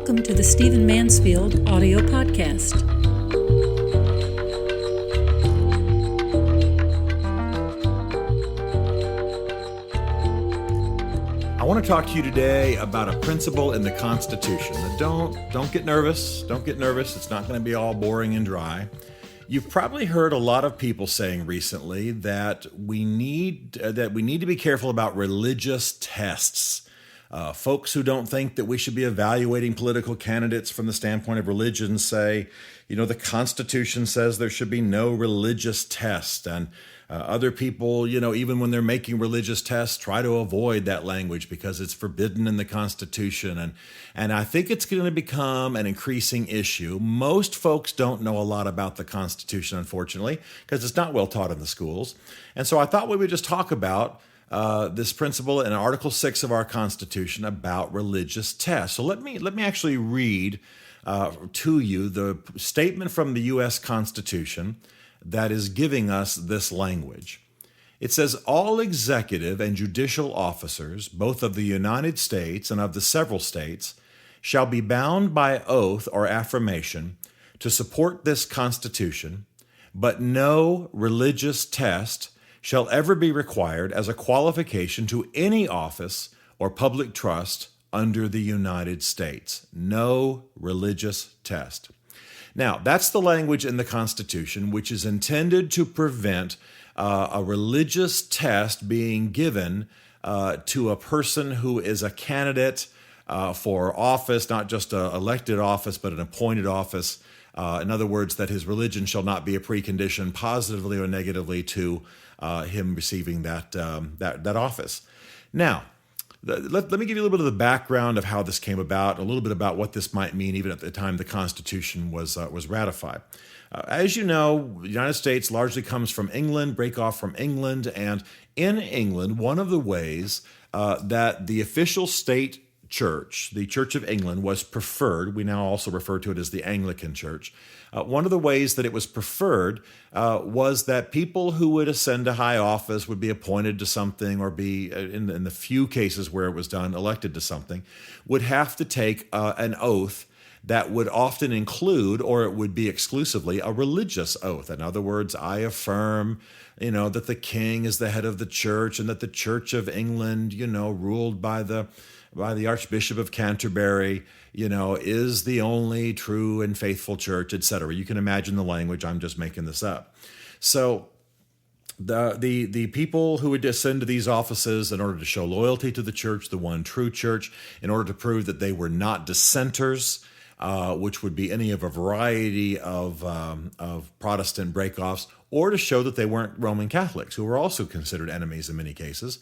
Welcome to the Stephen Mansfield audio podcast. I want to talk to you today about a principle in the Constitution. Now, don't get nervous. Don't get nervous. It's not going to be all boring and dry. You've probably heard a lot of people saying recently that we need to be careful about religious tests. Folks who don't think that we should be evaluating political candidates from the standpoint of religion say, the Constitution says there should be no religious test. And other people, even when they're making religious tests, try to avoid that language because it's forbidden in the Constitution. And I think it's going to become an increasing issue. Most folks don't know a lot about the Constitution, unfortunately, because it's not well taught in the schools. And so I thought we would just talk about this principle in Article 6 of our Constitution about religious tests. So let me actually read to you the statement from the U.S. Constitution that is giving us this language. It says, all executive and judicial officers, both of the United States and of the several states, shall be bound by oath or affirmation to support this Constitution, but no religious test shall ever be required as a qualification to any office or public trust under the United States. No religious test. Now, that's the language in the Constitution which is intended to prevent a religious test being given to a person who is a candidate for office, not just an elected office, but an appointed office. In other words, that his religion shall not be a precondition positively or negatively to him receiving that office. Now, let me give you a little bit of the background of how this came about, a little bit about what this might mean even at the time the Constitution was ratified. As you know, the United States largely comes from England, break off from England, and in England, one of the ways that the official state church, the Church of England, was preferred. We now also refer to it as the Anglican Church. One of the ways that it was preferred was that people who would ascend to high office would be appointed to something or be, in the few cases where it was done, elected to something, would have to take an oath that would often include, or it would be exclusively, a religious oath. In other words, I affirm, that the king is the head of the church and that the Church of England, ruled by the Archbishop of Canterbury, is the only true and faithful church, etc. You can imagine the language. I'm just making this up. So the people who would ascend to these offices in order to show loyalty to the church, the one true church, in order to prove that they were not dissenters, which would be any of a variety of Protestant breakoffs, or to show that they weren't Roman Catholics, who were also considered enemies in many cases,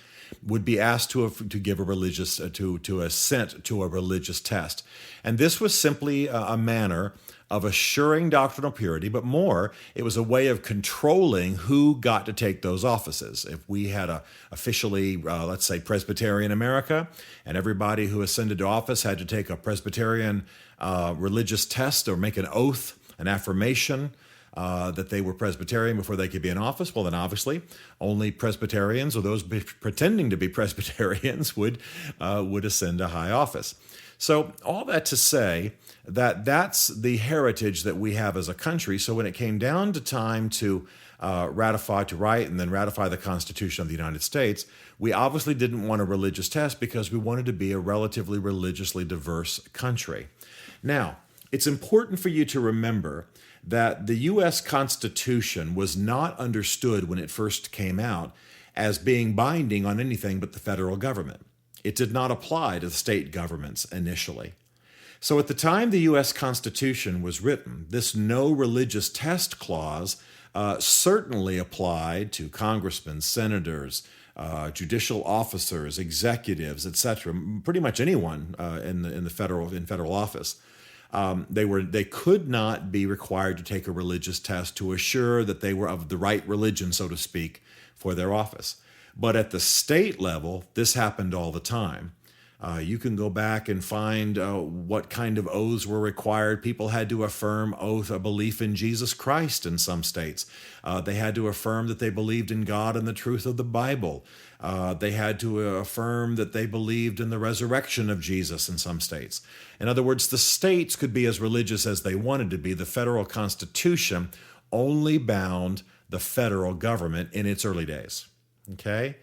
would be asked to give a religious to assent to a religious test. And this was simply a manner of assuring doctrinal purity, but more, it was a way of controlling who got to take those offices. If we had officially, let's say, Presbyterian America, and everybody who ascended to office had to take a Presbyterian religious test or make an oath, an affirmation, that they were Presbyterian before they could be in office, well, then obviously only Presbyterians or those pretending to be Presbyterians would ascend to high office. So all that to say that that's the heritage that we have as a country. So when it came down to time to write and then ratify the Constitution of the United States, we obviously didn't want a religious test because we wanted to be a relatively religiously diverse country. Now, it's important for you to remember that the U.S. Constitution was not understood when it first came out as being binding on anything but the federal government. It did not apply to the state governments initially. So at the time the U.S. Constitution was written, this no religious test clause certainly applied to congressmen, senators, judicial officers, executives, etc., pretty much anyone in federal office. They could not be required to take a religious test to assure that they were of the right religion, so to speak, for their office. But at the state level, this happened all the time. You can go back and find what kind of oaths were required. People had to affirm a belief in Jesus Christ in some states. They had to affirm that they believed in God and the truth of the Bible. They had to affirm that they believed in the resurrection of Jesus in some states. In other words, the states could be as religious as they wanted to be. The federal Constitution only bound the federal government in its early days. Okay?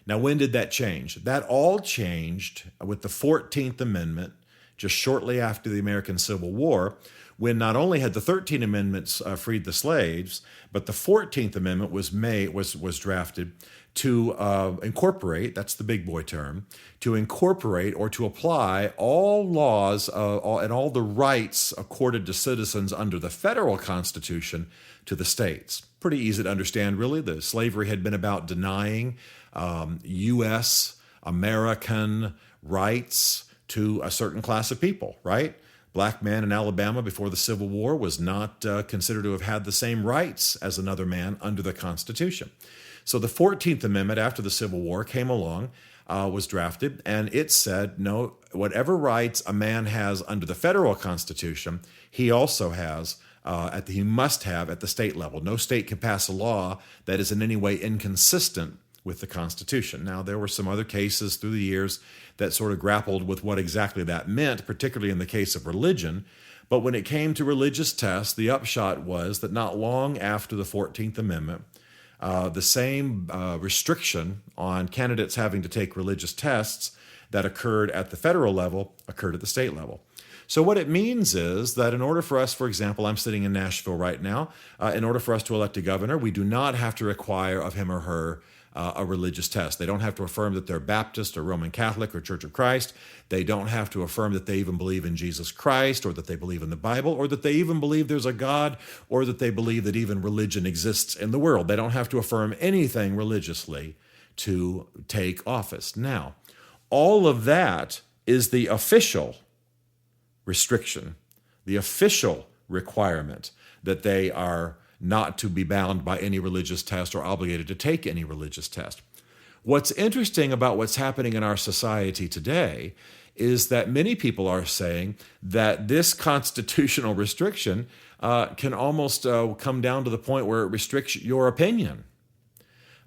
Now, when did that change? That all changed with the 14th Amendment, just shortly after the American Civil War, when not only had the 13 Amendments freed the slaves, but the 14th Amendment was drafted to incorporate, that's the big boy term, to incorporate or to apply all laws and all the rights accorded to citizens under the federal Constitution to the states. Pretty easy to understand, really. The slavery had been about denying U.S. American rights to a certain class of people, right? Black man in Alabama before the Civil War was not considered to have had the same rights as another man under the Constitution. So the 14th Amendment after the Civil War came along, was drafted, and it said, no, whatever rights a man has under the federal Constitution, he also has he must have at the state level. No state can pass a law that is in any way inconsistent with the Constitution. Now, there were some other cases through the years that sort of grappled with what exactly that meant, particularly in the case of religion. But when it came to religious tests, the upshot was that not long after the 14th Amendment, the same restriction on candidates having to take religious tests that occurred at the federal level occurred at the state level. So what it means is that in order for us, for example, I'm sitting in Nashville right now, in order for us to elect a governor, we do not have to require of him or her a religious test. They don't have to affirm that they're Baptist or Roman Catholic or Church of Christ. They don't have to affirm that they even believe in Jesus Christ or that they believe in the Bible or that they even believe there's a God or that they believe that even religion exists in the world. They don't have to affirm anything religiously to take office. Now, all of that is the official restriction, the official requirement that they are not to be bound by any religious test or obligated to take any religious test. What's interesting about what's happening in our society today is that many people are saying that this constitutional restriction can almost come down to the point where it restricts your opinion.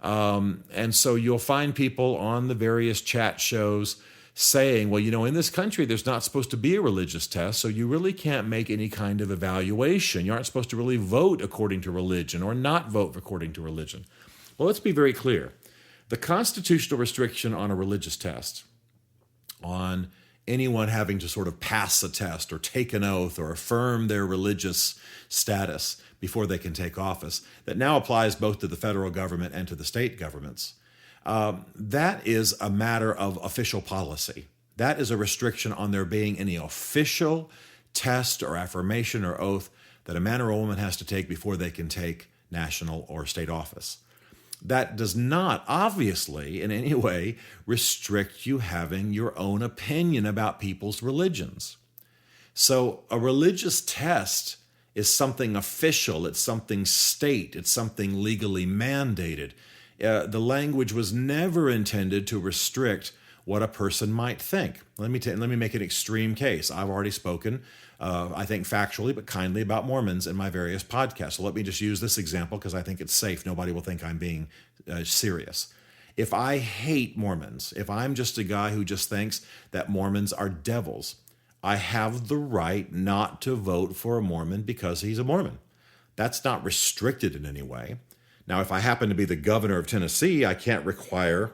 And so you'll find people on the various chat shows saying, well, in this country, there's not supposed to be a religious test, so you really can't make any kind of evaluation. You aren't supposed to really vote according to religion or not vote according to religion. Well, let's be very clear. The constitutional restriction on a religious test, on anyone having to sort of pass a test or take an oath or affirm their religious status before they can take office, that now applies both to the federal government and to the state governments, that is a matter of official policy. That is a restriction on there being any official test or affirmation or oath that a man or a woman has to take before they can take national or state office. That does not, obviously, in any way restrict you having your own opinion about people's religions. So a religious test is something official, it's something state, it's something legally mandated. The language was never intended to restrict what a person might think. Let me make an extreme case. I've already spoken, I think factually but kindly, about Mormons in my various podcasts. So let me just use this example because I think it's safe. Nobody will think I'm being serious. If I hate Mormons, if I'm just a guy who just thinks that Mormons are devils, I have the right not to vote for a Mormon because he's a Mormon. That's not restricted in any way. Now, if I happen to be the governor of Tennessee, I can't require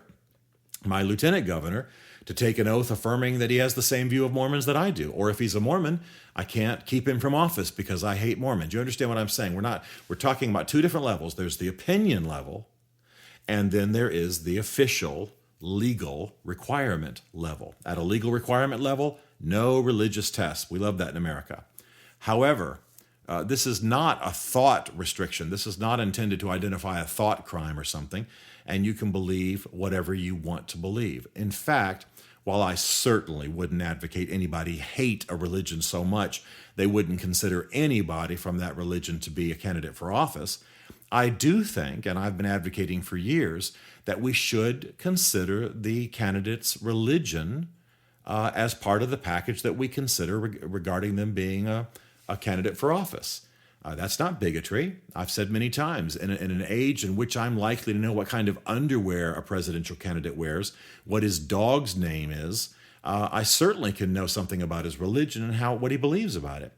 my lieutenant governor to take an oath affirming that he has the same view of Mormons that I do. Or if he's a Mormon, I can't keep him from office because I hate Mormons. You understand what I'm saying? We're talking about two different levels. There's the opinion level, and then there is the official legal requirement level. At a legal requirement level, no religious tests. We love that in America. However, this is not a thought restriction. This is not intended to identify a thought crime or something, and you can believe whatever you want to believe. In fact, while I certainly wouldn't advocate anybody hate a religion so much they wouldn't consider anybody from that religion to be a candidate for office, I do think, and I've been advocating for years, that we should consider the candidate's religion as part of the package that we consider regarding them being a candidate for office. That's not bigotry. I've said many times, in an age in which I'm likely to know what kind of underwear a presidential candidate wears, what his dog's name is, I certainly can know something about his religion and what he believes about it.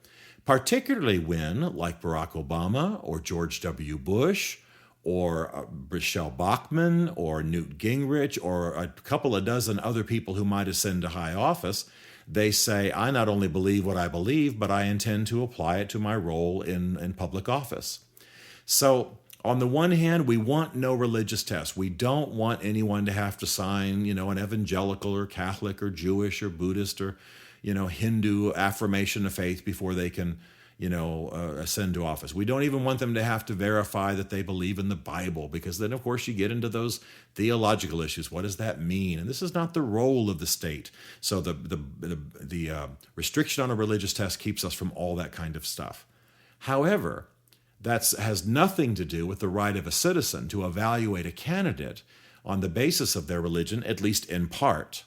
Particularly when, like Barack Obama or George W. Bush or Michelle Bachmann or Newt Gingrich or a couple of dozen other people who might ascend to high office, they say, I not only believe what I believe, but I intend to apply it to my role in public office. So on the one hand, we want no religious test. We don't want anyone to have to sign, an evangelical or Catholic or Jewish or Buddhist or, Hindu affirmation of faith before they can, ascend to office. We don't even want them to have to verify that they believe in the Bible, because then, of course, you get into those theological issues. What does that mean? And this is not the role of the state. So the restriction on a religious test keeps us from all that kind of stuff. However, that has nothing to do with the right of a citizen to evaluate a candidate on the basis of their religion, at least in part.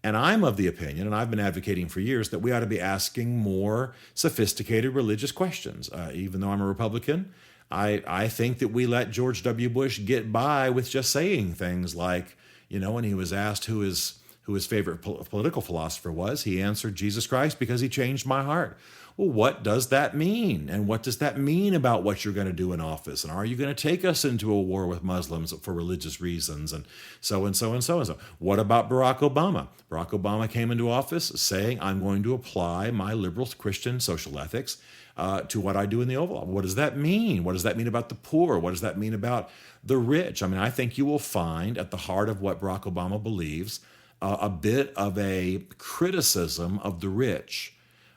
And I'm of the opinion, and I've been advocating for years, that we ought to be asking more sophisticated religious questions. Even though I'm a Republican, I think that we let George W. Bush get by with just saying things like, when he was asked who his favorite political philosopher was, he answered Jesus Christ because he changed my heart. Well, what does that mean? And what does that mean about what you're going to do in office? And are you going to take us into a war with Muslims for religious reasons? And so and so and so and so. What about Barack Obama? Barack Obama came into office saying, I'm going to apply my liberal Christian social ethics to what I do in the Oval Office. What does that mean? What does that mean about the poor? What does that mean about the rich? I think you will find at the heart of what Barack Obama believes a bit of a criticism of the rich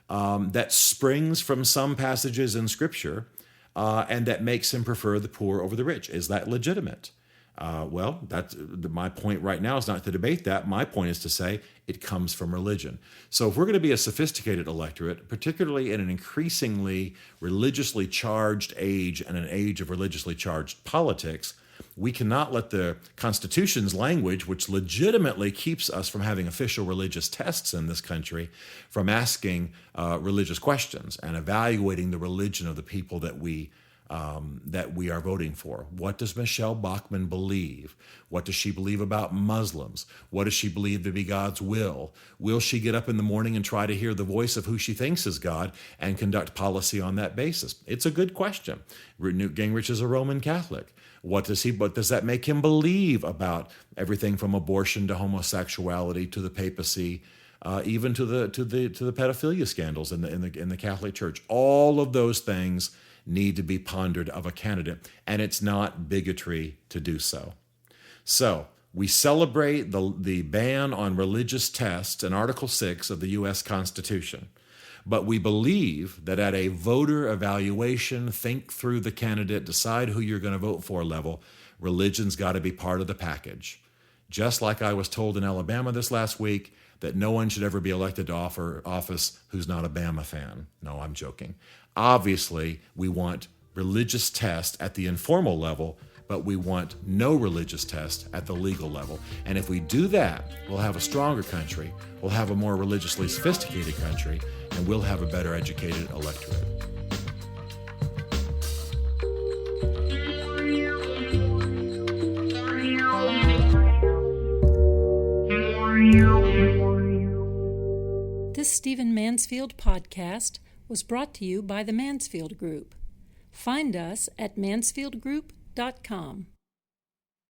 that springs from some passages in Scripture and that makes him prefer the poor over the rich. Is that legitimate? Well, that's my point right now is not to debate that. My point is to say it comes from religion. So if we're going to be a sophisticated electorate, particularly in an increasingly religiously charged age and an age of religiously charged politics, we cannot let the Constitution's language, which legitimately keeps us from having official religious tests in this country, from asking religious questions and evaluating the religion of the people that we are voting for. What does Michelle Bachmann believe? What does she believe about Muslims? What does she believe to be God's will? Will she get up in the morning and try to hear the voice of who she thinks is God and conduct policy on that basis? It's a good question. Newt Gingrich is a Roman Catholic. What does that make him believe about everything from abortion to homosexuality to the papacy, even to the pedophilia scandals in the Catholic Church? All of those things need to be pondered of a candidate, and it's not bigotry to do so. So we celebrate the ban on religious tests in Article 6 of the U.S. Constitution, but we believe that at a voter evaluation, think through the candidate, decide who you're going to vote for level, religion's got to be part of the package. Just like I was told in Alabama this last week that no one should ever be elected to office who's not a Bama fan. No, I'm joking. Obviously, we want religious tests at the informal level, but we want no religious test at the legal level. And if we do that, we'll have a stronger country, we'll have a more religiously sophisticated country, and we'll have a better educated electorate. This Stephen Mansfield podcast was brought to you by the Mansfield Group. Find us at mansfieldgroup.com.